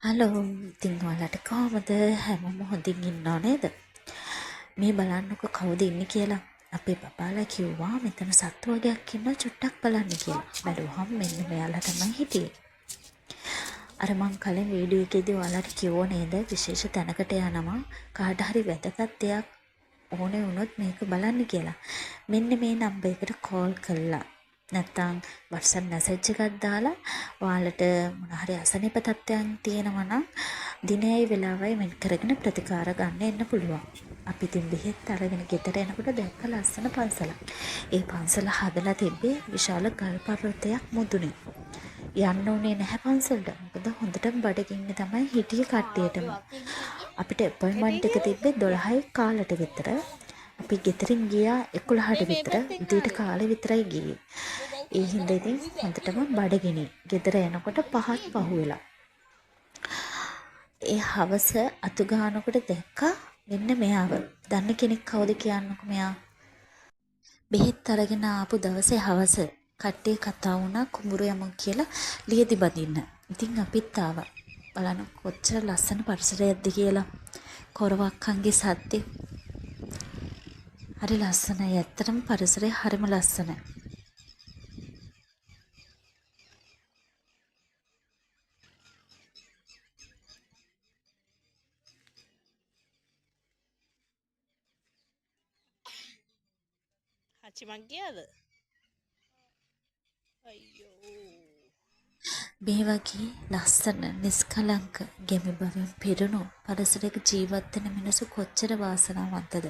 Hello ඉතින් ඔයාලට කොහමද හැමෝම හොඳින් ඉන්නව නේද? මේ බලන්නකො කවුද ඉන්නේ කියලා. අපේ පපාලා කිව්වා මෙතන සත්තු වර්ගයක් ඉන්නවා චුට්ටක් බලන්න කියලා. බැලුවහම මෙන්න මෙයාලා තමයි හිටියේ. අර මං කලින් වීඩියෝ එකේදී ඔයාලට කිව්වා නේද විශේෂ තැනකට යනවා කාට හරි වැදගත් දෙයක් ඕනේ වුණොත් මේක බලන්න කියලා. මෙන්න මේ නම්බර් එකට කෝල් කළා. නැත්තම් WhatsApp message එකක් දාලා ඔයාලට මොන හරි අසනීප තත්ත්වයන් තියෙනවා නම් දිනයයි වෙලාවයි මෙන් කරගෙන ප්‍රතිකාර ගන්න එන්න පුළුවන්. අපි ඉතින් බෙහෙත් අරගෙන ගෙදර එනකොට දැක්ක ලස්සන පන්සලක්. ඒ පන්සල හදලා තිබ්බේ විශාල ගල් පර්වතයක් මුදුනේ. යන්න උනේ නැහැ පන්සලට. මොකද හොඳටම බඩගින්න තමයි හිටියේ කට්ටියටම. අපිට අපොයින්ට්මන්ට් එක තිබ්බේ 12යි කාලට විතර. අපි ගෙදරින් ගියා 11ට විතර. උදේට කාලේ විතරයි ගියේ. ඒ හින්දා ඉතින් හොඳටම බඩගිනි. ගෙදර එනකොට 5ක් පහුවෙලා. ඒ හවස අතු ගන්නකොට දැක්කා මෙන්න මෙයාව. දන්න කෙනෙක් කවුද කියන්නකෝ මෙයා. බෙහෙත් අරගෙන ආපු දවසේ හවස කට්ටිය කතා වුණා කුඹුරු යමු කියලා ලියදි බඳින්න. ඉතින් අපිත් ආවා. බලන්න කොච්චර ලස්සන පරිසරයක්ද කියලා. කොරවක්කන්ගේ සද්දේ. හරි ලස්සනයි. ඇත්තටම පරිසරය හරිම ලස්සනයි. හචිමක් ගියාද? අයියෝ. මේ වගේ ලස්සන නිස්කලංක ගැමි බවින් පිරුණු පරිසරයක ජීවත් වෙන මිනිස්සු කොච්චර වාසනාවන්තද.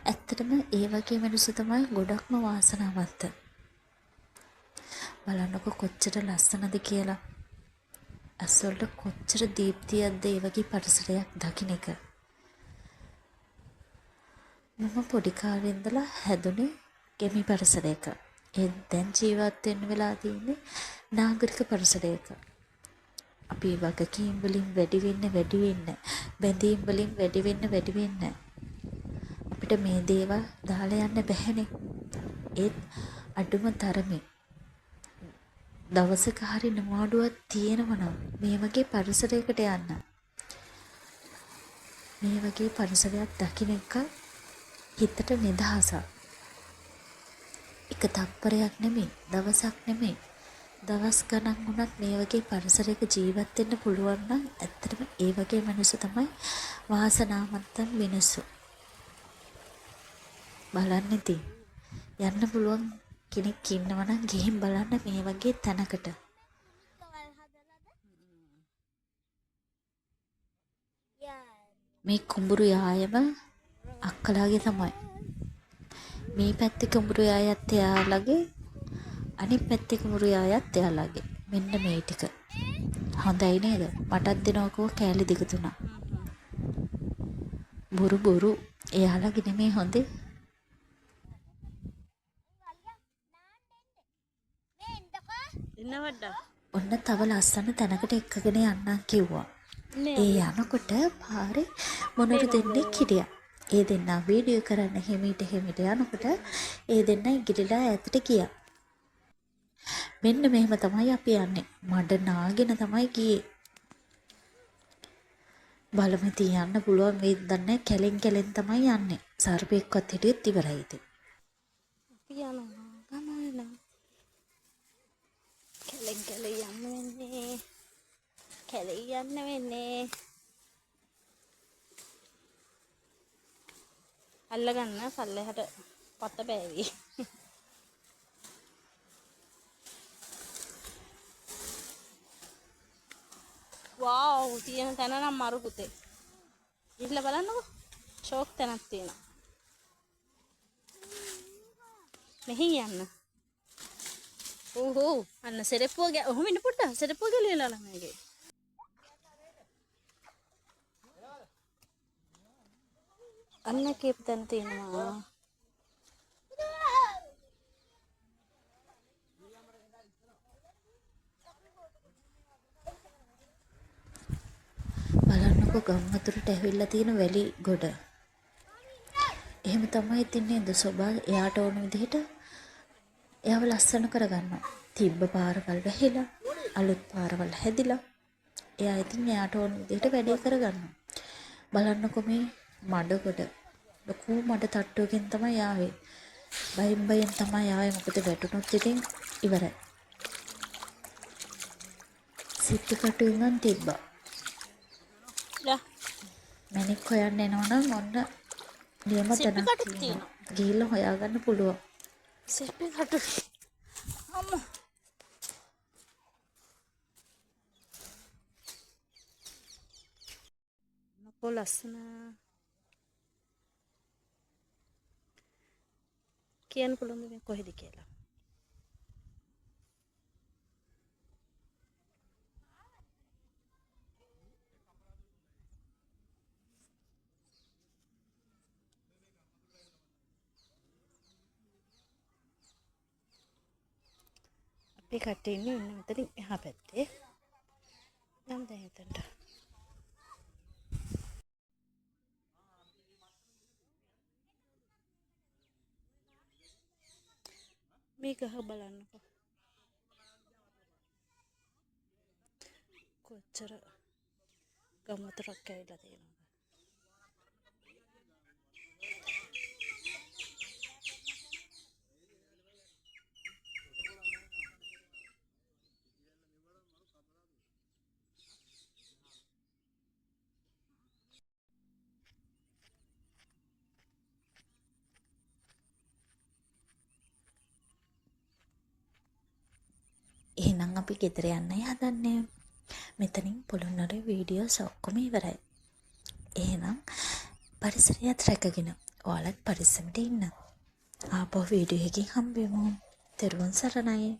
ඇත්තටම ඒ වගේ මිනිස්සු තමයි ගොඩක්ම වාසනාවන්ත. බලන්නකො කොච්චර ලස්සනද කියලා. ඇස්වලට කොච්චර දීප්තියක්ද ඒ වගේ පරිසරයක් දකින්න එක. මම පොඩි කාලේ ඉඳලා හැදුනේ ගැමි පරිසරයක. ඒ දැන් ජීවත් වෙන්න වෙලා තියෙන්නේ නාගරික පරිසරයක. අපි වගකීම් වලින් වැඩි වෙන්න බැඳීම් වලින් වැඩි වෙන්න අපිට මේ දේවල් දාලා යන්න බැහැනේ. ඒත් අඩුම තරමේ දවසක හරි නමාඩුවක් තියෙනවා නම් මේ වගේ පරිසරයකට යන්න. මේ වගේ පරිසරයක් දකින්න එක හිතට නිදහසක්. එක තප්පරයක් නෙමෙයි, දවසක් නෙමෙයි. දවස් ගණන් වුණත් මේ වගේ පරිසරයක ජීවත් වෙන්න පුළුවන් නම් ඇත්තටම ඒ වගේ මිනිස්සු තමයි වාසනාවන්ත මිනිස්සු. බලන්න ඉතින් යන්න පුළුවන් කෙනෙක් ඉන්නවා නම් ගිහින් බලන්න මේ වගේ තැනකට. මේ කුඹුරු යායම අක්කලාගේ තමයි. මේ පැත්තේ කුඹුරු යායත් එයාලගේ, අනිත් පැත්තේ කුඹුරු යායත් එයාලගේ. මෙන්න මේ ටික. හොඳයි නේද? මටත් දෙනවකෝ කෑලි දෙක තුනක්. බොරු එයාලගේ නෙමේ හොඳේ. ඉන්නවද? ඔන්න තව ලස්සන තැනකට එක්කගෙන යන්නම් කිව්වා. ඒ යනකොට පාරේ මොනරු දෙන්නෙක් හිටියා. ඒ දෙන්නා වීඩියෝ කරන්න හිමීට යනකොට ඒ දෙන්නා ඉගිරිලා ඈතට ගියා. මෙන්න මෙහෙම තමයි අපි යන්නේ. මඩ නාගෙන තමයි ගියේ. බලමු තියන්න පුළුවන් වේද දන්නේ. කැලෙන් තමයි යන්නේ. සර්පෙක්වත් හිටියොත් ඉවරයි ඉතින්. අපි යනවා ගමන. කැලේ යන්න වෙන්නේ. කැලේ යන්න වෙන්නේ. අල්ලගන්න පල්ලෙහාට පත බෑවි. වව් තියෙන තැන නම් මරු පුතේ. ඉහිල්ලා බලන්නකෝ. ෂෝක් තැනක් තියෙනවා. මෙහි යන්න. ඕහෝ අන්න සෙරප්පුව ඔහොම ඉන්න පොඩ්ඩක් සෙරප්පුව ගලියලා ළමයිගේ. අන්න කීප තැන තියෙනවා. බලන්නකො ගම්වතුරට ඇවිල්ලා තියෙන වැලි ගොඩ. එහෙම තමයි තින්නේ දසොබා එයාට ඕන විදිහට එයාව ලස්සන කරගන්නවා. තිබ්බ පාරවල් වැහිලා, අලුත් පාරවල් හැදිලා එයා ඉතින් එයාට ඕන විදිහට වැඩේ කරගන්නවා. බලන්නකො මේ මඩකොට ලොකු මඩ තට්ටුවකින් තමයි ආවේ. බයෙන් තමයි ආවේ. මොකද වැටුනොත් ඉතින් ඉවරයි. සිප්පි කටුවෙන් නම් තිබ්බා. යා මැණික් හොයන්න එනවනම් ඔන්න නියම සිප්පි තැනක් කටුත් තියෙනවා. තියෙනවා. ගිහිල්ලා හොයාගන්න පුළුවන්. සිප්පි කටු අම්මෝ නකෝ ලස්සන කියන්න පුළුවන් මේ කොහෙද කියලා. අපි කට්ටිය ඉන්නේ මෙතනින් එහා පැත්තේ. නම් දැන් එතනට. මේ ගහ බලන්නකෝ. කොච්චර ගම්වතුරක් ඇවිල්ලා තියෙනවද? එහෙනම් අපි ගෙදර යන්නයි හදන්නේ. මෙතනින් පොළොන්නරුවේ වීඩියෝස් ඔක්කොම ඉවරයි. එහෙනම් පරිසරයත් රැකගෙන ඔයාලත් පරිස්සමට ඉන්න. ආපහු වීඩියෝ එකකින් හම්බෙමු. තෙරුවන් සරණයි.